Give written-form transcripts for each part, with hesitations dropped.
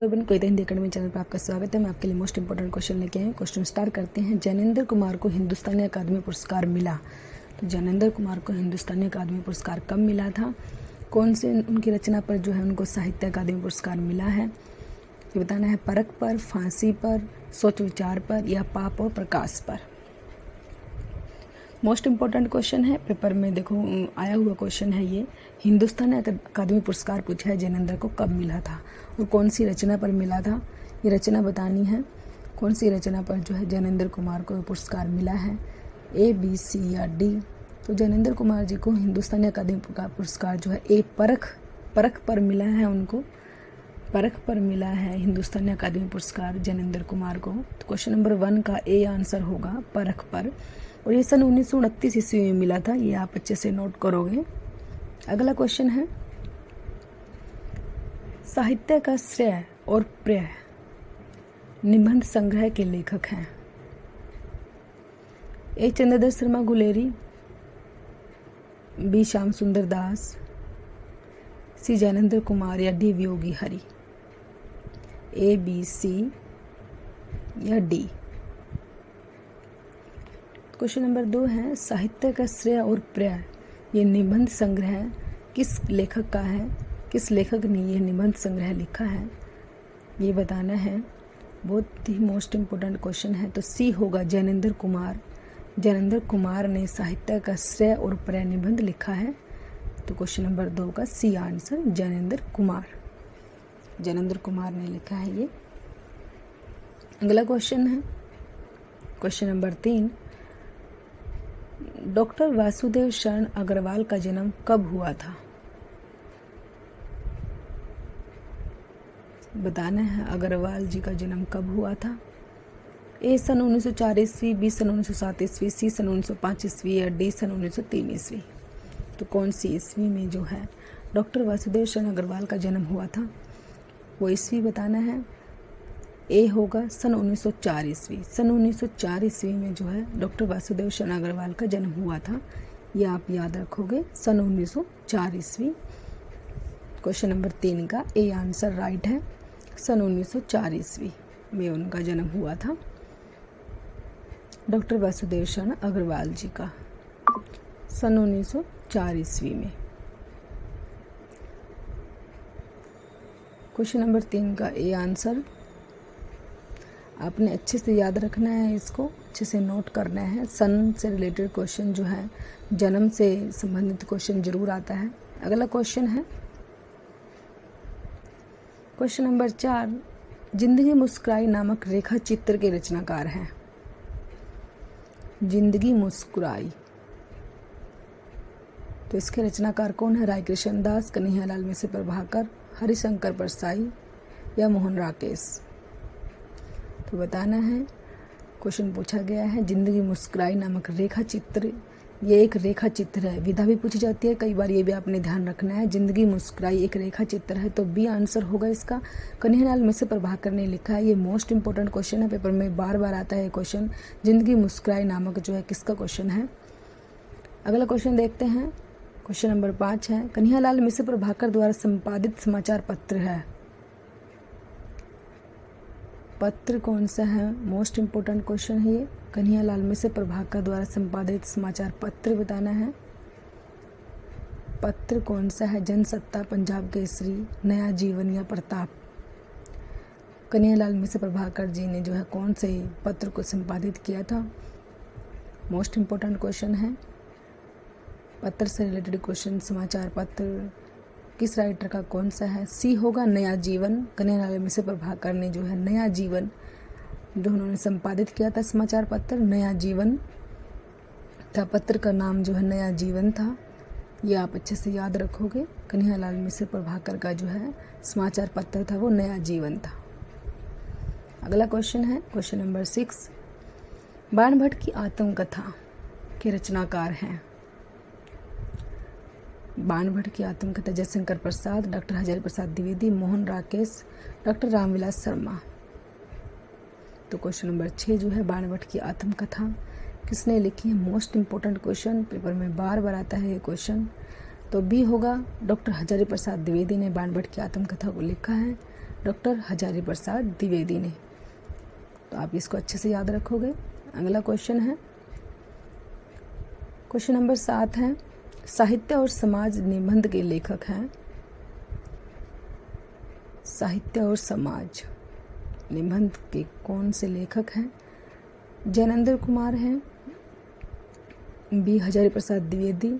बन कोई Hindi academy channel पर आपका स्वागत है। मैं आपके लिए मोस्ट इंपॉर्टेंट क्वेश्चन लेके आए। क्वेश्चन स्टार्ट करते हैं। ज्ञानेंद्र कुमार को हिंदुस्तानी अकादमी पुरस्कार मिला, तो ज्ञानेंद्र कुमार को हिंदुस्तानी अकादमी पुरस्कार कब मिला था, कौन से उनकी रचना पर जो है उनको साहित्य अकादमी पुरस्कार मिला है, ये बताना है। परख पर, फांसी पर, सोच विचार पर या पाप और प्रकाश पर। मोस्ट इम्पॉर्टेंट क्वेश्चन है, पेपर में देखो आया हुआ क्वेश्चन है ये। हिंदुस्तानी अकादमी पुरस्कार पूछा है ज्ञानेंद्र को कब मिला था और कौन सी रचना पर मिला था, ये रचना बतानी है। कौन सी रचना पर जो है ज्ञानेंद्र कुमार को पुरस्कार मिला है, ए, बी, सी या डी। तो ज्ञानेंद्र कुमार जी को हिंदुस्तानी अकादमी का पुरस्कार जो है ए, परख पर मिला है। उनको परख पर मिला है हिंदुस्तानी अकादमी पुरस्कार ज्ञानेंद्र कुमार को। तो क्वेश्चन नंबर 1 का ए आंसर होगा परख पर, और ये सन 1929 ईस्वी में मिला था। ये आप अच्छे से नोट करोगे। अगला क्वेश्चन है, साहित्य का श्रेय और प्रेय निबंध संग्रह के लेखक हैं। ए, चंद्रधर शर्मा गुलेरी, बी, श्याम सुंदर दास, सी, ज्ञानेंद्र कुमार या डी, योगी हरि। ए, बी, सी या डी। क्वेश्चन नंबर 2 है, साहित्य का श्रेय और प्रेय ये निबंध संग्रह किस लेखक का है, किस लेखक ने यह निबंध संग्रह लिखा है, ये बताना है। बहुत ही मोस्ट इम्पोर्टेंट क्वेश्चन है। तो सी होगा ज्ञानेंद्र कुमार। ज्ञानेंद्र कुमार ने साहित्य का श्रेय और प्रेय निबंध लिखा है। तो क्वेश्चन नंबर 2 का सी आंसर ज्ञानेंद्र कुमार। ज्ञानेंद्र कुमार ने लिखा है ये। अगला क्वेश्चन है, क्वेश्चन नंबर 3, डॉक्टर वासुदेव शरण अग्रवाल का जन्म कब हुआ था, बताना है। अग्रवाल जी का जन्म कब हुआ था। ए, सन 1904 ईस्वी, बी, सन 1907 ईस्वी, सी, सन 1905 ईस्वी या डी, सन 1903 ईस्वी। तो कौन सी ईस्वी में जो है डॉक्टर वासुदेव शरण अग्रवाल का जन्म हुआ था, वो ईस्वी बताना है। ए होगा सन 1904 ईस्वी। सन 1904 ईस्वी में जो है डॉक्टर वासुदेव शरण अग्रवाल का जन्म हुआ था। ये आप याद रखोगे, सन 1904 ईस्वी। क्वेश्चन नंबर 3 का ए आंसर राइट है। सन 1904 ईस्वी में उनका जन्म हुआ था, डॉक्टर वासुदेव शरण अग्रवाल जी का, सन 1904 ईस्वी में। क्वेश्चन नंबर 3 का ए आंसर आपने अच्छे से याद रखना है, इसको अच्छे से नोट करना है। सन से रिलेटेड क्वेश्चन जो है, जन्म से संबंधित क्वेश्चन जरूर आता है। अगला क्वेश्चन है, क्वेश्चन नंबर 4, जिंदगी मुस्कुराई नामक रेखा चित्र के रचनाकार हैं। जिंदगी मुस्कुराई, तो इसके रचनाकार कौन है। राय कृष्ण दास, कन्हैयालाल मिश्र प्रभाकर, हरिशंकर परसाई या मोहन राकेश। तो बताना है। क्वेश्चन पूछा गया है, जिंदगी मुस्कुराई नामक रेखा चित्र, ये एक रेखा चित्र है। विधा भी पूछी जाती है कई बार, ये भी आपने ध्यान रखना है। जिंदगी मुस्कुराई एक रेखा चित्र है, तो बी आंसर होगा इसका। कन्हैयालाल मिश्र प्रभाकर ने लिखा है। ये मोस्ट इंपॉर्टेंट क्वेश्चन है, पेपर में बार बार आता है क्वेश्चन। जिंदगी मुस्कुराई नामक जो है किसका क्वेश्चन है। अगला क्वेश्चन देखते हैं। क्वेश्चन नंबर 5 है, कन्हैयालाल मिश्र प्रभाकर द्वारा संपादित समाचार पत्र है। पत्र कौन सा है, मोस्ट इम्पोर्टेंट क्वेश्चन है ये। कन्हैयालाल मिश्र प्रभाकर द्वारा संपादित समाचार पत्र बताना है। पत्र कौन सा है, जनसत्ता, पंजाब केसरी, नया जीवन या प्रताप। कन्हैयालाल मिश्र प्रभाकर जी ने जो है कौन से पत्र को संपादित किया था, मोस्ट इम्पोर्टेंट क्वेश्चन है। पत्र से रिलेटेड क्वेश्चन, समाचार पत्र किस राइटर का कौन सा है। सी होगा नया जीवन। कन्हैयालाल मिश्र प्रभाकर ने जो है नया जीवन जो उन्होंने संपादित किया था समाचार पत्र, नया जीवन था। पत्र का नाम जो है नया जीवन था। ये आप अच्छे से याद रखोगे। कन्हैयालाल मिश्र प्रभाकर का जो है समाचार पत्र था वो नया जीवन था। अगला क्वेश्चन है, क्वेश्चन नंबर 6, बाणभट्ट की आत्मकथा के रचनाकार हैं। बाणभट्ट की आत्मकथा जयशंकर प्रसाद, डॉक्टर हजारी प्रसाद द्विवेदी, मोहन राकेश, डॉक्टर रामविलास शर्मा। तो क्वेश्चन नंबर 6 जो है, बाणभट्ट की आत्मकथा किसने लिखी है, मोस्ट इम्पोर्टेंट क्वेश्चन, पेपर में बार बार आता है ये क्वेश्चन। तो बी होगा, डॉक्टर हजारी प्रसाद द्विवेदी ने बाणभट्ट की आत्मकथा को लिखा है। डॉक्टर हजारी प्रसाद द्विवेदी ने। तो आप इसको अच्छे से याद रखोगे। अगला क्वेश्चन है, क्वेश्चन नंबर 7 है, साहित्य और समाज निबंध के लेखक हैं। साहित्य और समाज निबंध के कौन से लेखक हैं? जैनेंद्र कुमार हैं, बी हजारी प्रसाद द्विवेदी,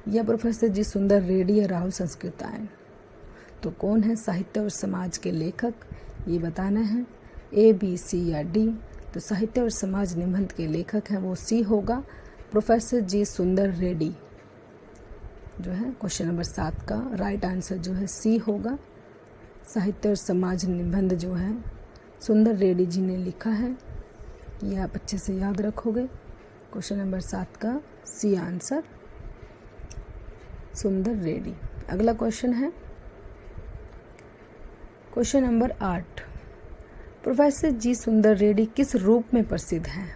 या प्रोफेसर जी सुंदर रेड्डी, या राहुल संस्कृतायन। तो कौन है साहित्य और समाज के लेखक, ये बताना है, ए, बी, सी या डी। तो साहित्य और समाज निबंध के लेखक हैं वो सी होगा, प्रोफेसर जी सुंदर रेड्डी जो है। क्वेश्चन नंबर 7 का राइट आंसर जो है सी होगा। साहित्य और समाज निबंध जो है सुंदर रेड्डी जी ने लिखा है, ये आप अच्छे से याद रखोगे। क्वेश्चन नंबर 7 का सी आंसर सुंदर रेड्डी। अगला क्वेश्चन है क्वेश्चन नंबर 8, प्रोफेसर जी सुंदर रेड्डी किस रूप में प्रसिद्ध हैं?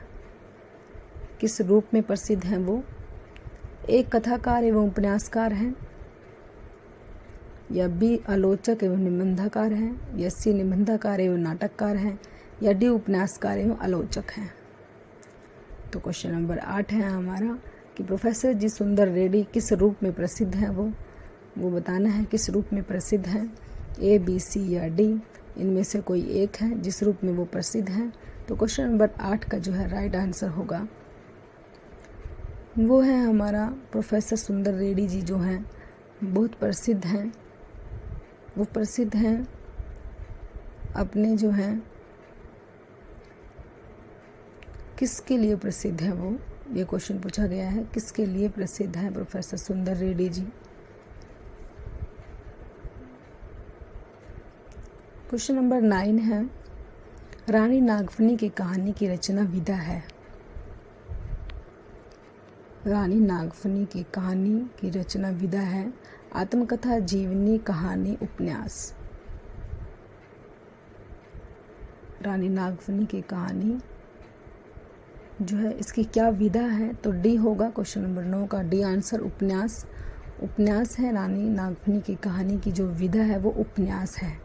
किस रूप में प्रसिद्ध हैं वो? एक कथाकार एवं उपन्यासकार हैं, या बी आलोचक एवं निबंधकार हैं, या सी निबंधकार एवं नाटककार हैं, या डी उपन्यासकार एवं आलोचक हैं। तो क्वेश्चन नंबर 8 है हमारा कि प्रोफेसर जी सुंदर रेड्डी किस रूप में प्रसिद्ध हैं वो बताना है किस रूप में प्रसिद्ध हैं, ए, बी, सी या डी, इनमें से कोई एक है जिस रूप में वो प्रसिद्ध हैं। तो क्वेश्चन नंबर 8 का जो है राइट आंसर होगा वो है हमारा प्रोफेसर सुंदर रेड्डी जी जो हैं बहुत प्रसिद्ध हैं। वो प्रसिद्ध हैं अपने जो हैं किसके लिए प्रसिद्ध है वो, ये क्वेश्चन पूछा गया है, किसके लिए प्रसिद्ध है प्रोफेसर सुंदर रेड्डी जी। क्वेश्चन नंबर 9 है, रानी नागफनी की कहानी की रचना विधा है। रानी नागफनी की कहानी की रचना विधा है, आत्मकथा, जीवनी, कहानी, उपन्यास। रानी नागफनी की कहानी जो है इसकी क्या विधा है? तो डी होगा क्वेश्चन नंबर 9 का डी आंसर, उपन्यास। उपन्यास है रानी नागफनी की कहानी की जो विधा है वो उपन्यास है।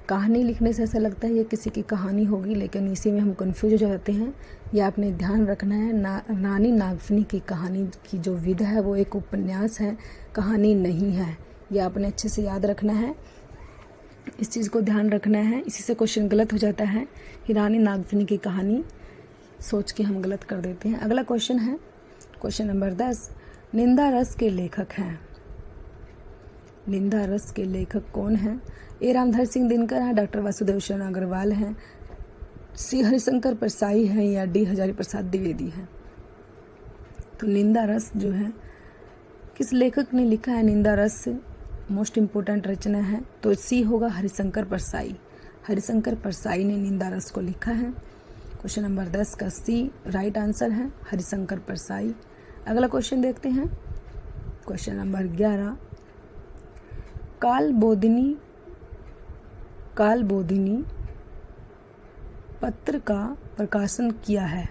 कहानी लिखने से ऐसा लगता है ये किसी की कहानी होगी, लेकिन इसी में हम कंफ्यूज हो जाते हैं। ये आपने ध्यान रखना है, रानी नागफनी की कहानी की जो विधा है वो एक उपन्यास है, कहानी नहीं है। ये आपने अच्छे से याद रखना है, इस चीज़ को ध्यान रखना है। इसी से क्वेश्चन गलत हो जाता है कि रानी नागफनी की कहानी सोच के हम गलत कर देते हैं। अगला क्वेश्चन है क्वेश्चन नंबर 10, निंदा रस के लेखक हैं। निंदा रस के लेखक कौन हैं? ए, रामधर सिंह दिनकर हैं, डॉक्टर वासुदेव शरण अग्रवाल हैं, सी हरिशंकर परसाई हैं, या डी हजारी प्रसाद द्विवेदी हैं। तो निंदा रस जो है किस लेखक ने लिखा है? निंदा रस मोस्ट इम्पोर्टेंट रचना है, तो सी होगा हरिशंकर परसाई। हरिशंकर परसाई ने निंदा रस को लिखा है। क्वेश्चन नंबर 10 का सी राइट आंसर है, हरिशंकर परसाई। अगला क्वेश्चन देखते हैं क्वेश्चन नंबर 11, कालबोधिनी पत्र का प्रकाशन किया है।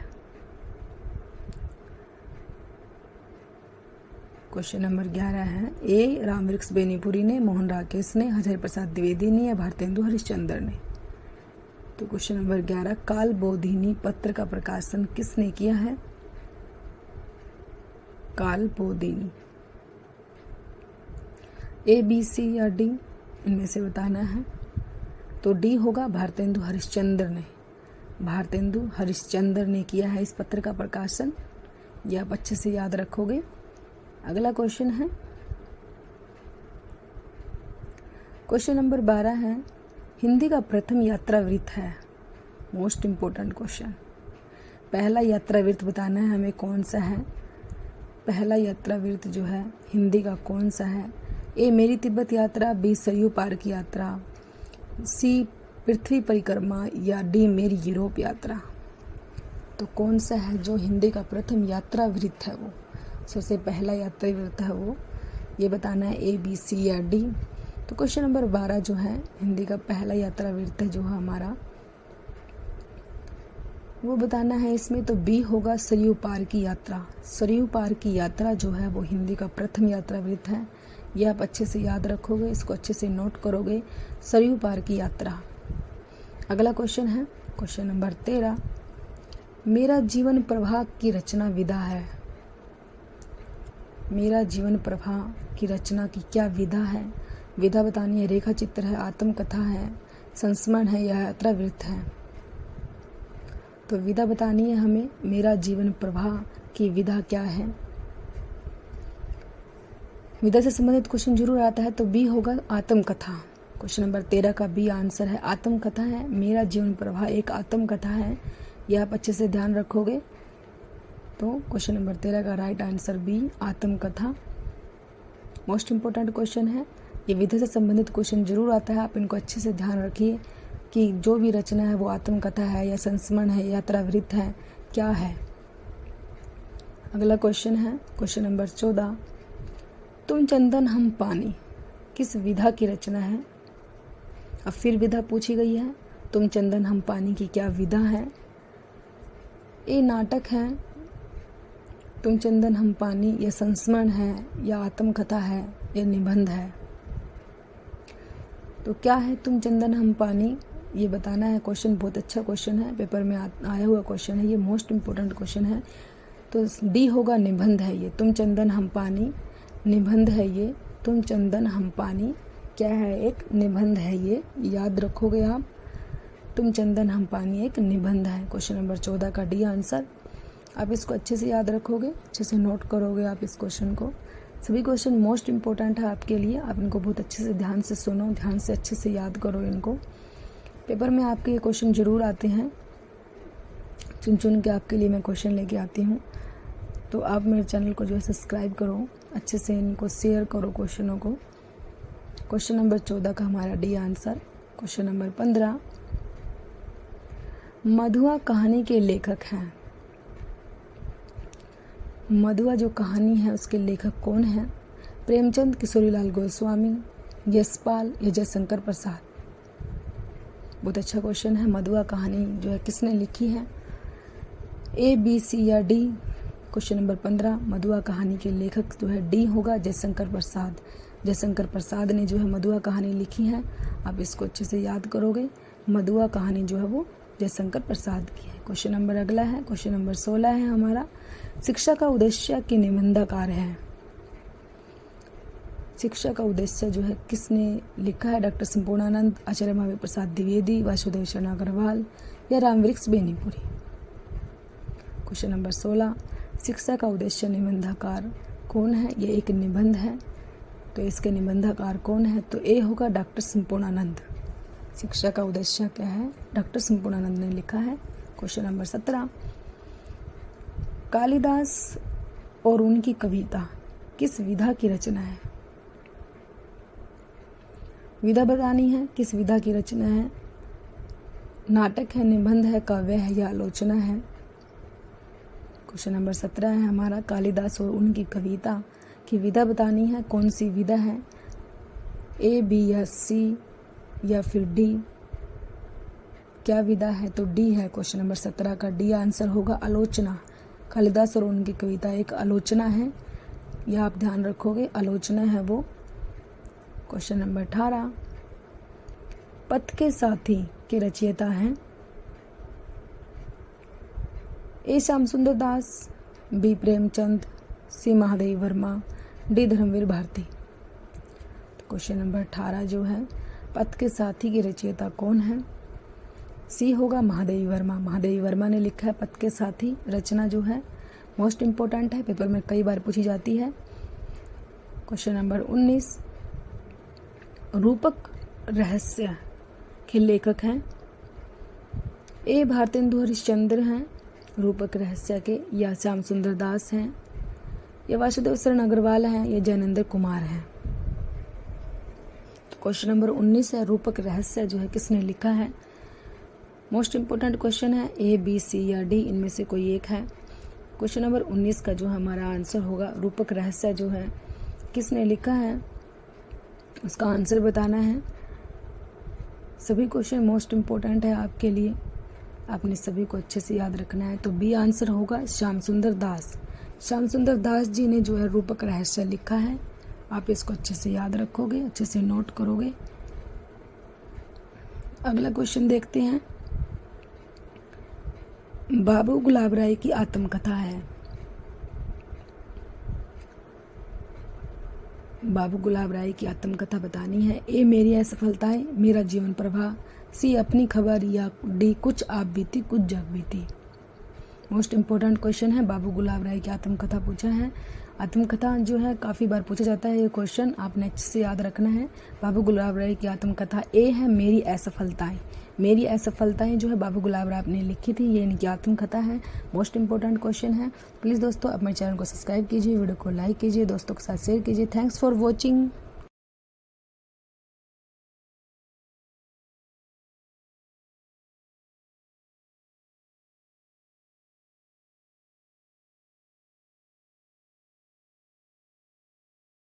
क्वेश्चन नंबर 11 है, ए, रामवृक्ष बेनीपुरी ने, मोहन राकेश ने, हजारी प्रसाद द्विवेदी ने, या भारतेंदु हरिश्चंद्र ने। तो क्वेश्चन नंबर 11, कालबोधिनी पत्र का प्रकाशन किसने किया है? कालबोधिनी, ए, बी, सी या डी, इनमें से बताना है। तो डी होगा, भारतेंदु हरिश्चंद्र ने। भारतेंदु हरिश्चंद्र ने किया है इस पत्र का प्रकाशन, ये आप अच्छे से याद रखोगे। अगला क्वेश्चन है क्वेश्चन नंबर 12 है, हिंदी का प्रथम यात्रावृत्त है। Most important question. पहला यात्रावृत्त बताना है हमें कौन सा है। पहला यात्रावृत्त जो है हिंदी का कौन सा है? ए, मेरी तिब्बत यात्रा, बी, सरयू पार की यात्रा, सी, पृथ्वी परिक्रमा, या डी, मेरी यूरोप यात्रा। तो कौन सा है जो हिंदी का प्रथम यात्रावृत्त है? वो सबसे पहला यात्रावृत्त है वो, ये बताना है, ए, बी, सी या डी। तो क्वेश्चन नंबर 12 जो है हिंदी का पहला यात्रावृत्त है जो है हमारा, वो बताना है इसमें। तो बी होगा, सरयू पार की यात्रा। सरयू पार की यात्रा जो है वो हिंदी का प्रथम यात्रावृत्त है, ये आप अच्छे से याद रखोगे, इसको अच्छे से नोट करोगे। सरयू पार की यात्रा। अगला क्वेश्चन है क्वेश्चन नंबर 13, मेरा जीवन प्रवाह की रचना विधा है। मेरा जीवन प्रवाह की रचना की क्या विधा है? विधा बतानी है, रेखा चित्र है, आत्मकथा है, संस्मरण है या यात्रा वृत्त है। तो विधा बतानी है हमें, मेरा जीवन प्रवाह की विधा क्या है। विधा से संबंधित क्वेश्चन जरूर आता है, तो बी होगा आत्मकथा। क्वेश्चन नंबर 13 का बी आंसर है, आत्मकथा है। मेरा जीवन प्रवाह एक आत्मकथा है, यह आप अच्छे से ध्यान रखोगे। तो क्वेश्चन नंबर 13 का राइट आंसर बी, आत्मकथा। मोस्ट इम्पोर्टेंट क्वेश्चन है, ये विधा से संबंधित क्वेश्चन जरूर आता है, आप इनको अच्छे से ध्यान रखिए कि जो भी रचना है वो आत्मकथा है या संस्मरण है, यात्रा वृत्त है, क्या है। अगला क्वेश्चन है क्वेश्चन नंबर 14, तुम चंदन हम पानी किस विधा की रचना है। अब फिर विधा पूछी गई है, तुम चंदन हम पानी की क्या विधा है। ये नाटक है, तुम चंदन हम पानी, या संस्मरण है या आत्मकथा है या निबंध है। तो क्या है तुम चंदन हम पानी, ये बताना है। क्वेश्चन बहुत अच्छा क्वेश्चन है, पेपर में आया हुआ क्वेश्चन है, ये मोस्ट इम्पोर्टेंट क्वेश्चन है। तो डी होगा, निबंध है ये। तुम चंदन हम पानी निबंध है ये। तुम चंदन हम पानी क्या है, एक निबंध है ये, याद रखोगे आप। तुम चंदन हम पानी एक निबंध है। क्वेश्चन नंबर 14 का डी आंसर। आप इसको अच्छे से याद रखोगे, अच्छे से नोट करोगे आप इस क्वेश्चन को। सभी क्वेश्चन मोस्ट इम्पोर्टेंट है आपके लिए, आप इनको बहुत अच्छे से ध्यान से सुनो, ध्यान से अच्छे से याद करो इनको। पेपर में आपके ये क्वेश्चन ज़रूर आते हैं, चुन चुन के आपके लिए मैं क्वेश्चन लेके आती हूँ। तो आप मेरे चैनल को जो है सब्सक्राइब करो, अच्छे से इनको शेयर करो क्वेश्चनों को। क्वेश्चन नंबर 14 का हमारा डी आंसर। क्वेश्चन नंबर 15, मधुआ कहानी के लेखक हैं। मधुआ जो कहानी है उसके लेखक कौन है? प्रेमचंद, किशोरीलाल गोस्वामी, यशपाल या जयशंकर प्रसाद। बहुत अच्छा क्वेश्चन है। मधुआ कहानी जो है किसने लिखी है? ए, बी, सी या डी। क्वेश्चन नंबर 15, मधुआ कहानी के लेखक जो है डी होगा, जयशंकर प्रसाद। जयशंकर प्रसाद ने जो है मधुआ कहानी लिखी है। आप इसको अच्छे से याद करोगे। मधुआ कहानी जो है वो जयशंकर प्रसाद की है। क्वेश्चन नंबर अगला है क्वेश्चन नंबर 16 है हमारा, शिक्षा का उद्देश्य के निबंधकार है। शिक्षा का उद्देश्य जो है किसने लिखा है? डॉक्टर संपूर्णानंद, आचार्य महावीर प्रसाद द्विवेदी, वासुदेव शरण अग्रवाल या रामवृक्ष बेनीपुरी। क्वेश्चन नंबर 16, शिक्षा का उद्देश्य निबंधकार कौन है? ये एक निबंध है, तो इसके निबंधकार कौन है? तो ए होगा, डॉक्टर संपूर्णानंद। शिक्षा का उद्देश्य क्या है? डॉक्टर संपूर्णानंद ने लिखा है। क्वेश्चन नंबर 17, कालिदास और उनकी कविता किस विधा की रचना है? विधा बतानी है, किस विधा की रचना है? नाटक है, निबंध है, काव्य है या आलोचना है? क्वेश्चन नंबर 17 है हमारा, कालिदास और उनकी कविता की विधा बतानी है, कौन सी विधा है? ए, बी या सी या फिर डी। क्या विधा है? तो डी है। क्वेश्चन नंबर 17 का डी आंसर होगा, आलोचना। कालिदास और उनकी कविता एक आलोचना है, यह आप ध्यान रखोगे, आलोचना है वो। क्वेश्चन नंबर 18, पथ के साथी के रचयिता हैं? ए, श्याम सुंदर दास, बी, प्रेमचंद, सी, महादेवी वर्मा, डी, धर्मवीर भारती। तो क्वेश्चन नंबर 18 जो है, पथ के साथी के रचयिता कौन है? सी होगा, महादेवी वर्मा। महादेवी वर्मा ने लिखा है पथ के साथी। रचना जो है मोस्ट इम्पोर्टेंट है, पेपर में कई बार पूछी जाती है। क्वेश्चन नंबर 19, रूपक रहस्य के लेखक हैं? ए, भारतेंदु हरिश्चंद्र हैं रूपक रहस्य के, या श्याम सुंदर दास हैं, या वासुदेव शरण अग्रवाल हैं, या जयनंदर कुमार हैं। तो क्वेश्चन नंबर 19 है, रूपक रहस्य जो है किसने लिखा है? मोस्ट इम्पोर्टेंट क्वेश्चन है, ए, बी, सी या डी, इनमें से कोई एक है। क्वेश्चन नंबर 19 का जो हमारा आंसर होगा, रूपक रहस्य जो है किसने लिखा है, उसका आंसर बताना है। सभी क्वेश्चन मोस्ट इम्पोर्टेंट है आपके लिए, आपने सभी को अच्छे से याद रखना है। तो बी आंसर होगा, श्याम सुंदर दास। श्याम सुंदर दास जी ने जो है रूपक रहस्य लिखा है। आप इसको अच्छे से याद रखोगे, अच्छे से नोट करोगे। अगला क्वेश्चन देखते हैं। बाबू गुलाब राय की आत्मकथा है। बाबू गुलाब राय की आत्मकथा बतानी है। ए मेरी असफलताएं, मेरा जीवन प्रवाह। सी अपनी खबर। या डी कुछ आप बीती कुछ जग बीती। मोस्ट इम्पोर्टेंट क्वेश्चन है। बाबू गुलाब राय की आत्मकथा पूछा है। आत्मकथा जो है काफ़ी बार पूछा जाता है ये क्वेश्चन, आपने अच्छे से याद रखना है। बाबू गुलाब राय की आत्मकथा ए है मेरी असफलताएं। मेरी असफलताएं जो है बाबू गुलाब राय ने लिखी थी, ये इनकी आत्मकथा है। मोस्ट इंपॉर्टेंट क्वेश्चन है। प्लीज़ दोस्तों अपने चैनल को सब्सक्राइब कीजिए, वीडियो को लाइक कीजिए, दोस्तों के साथ शेयर कीजिए। Thanks for watching.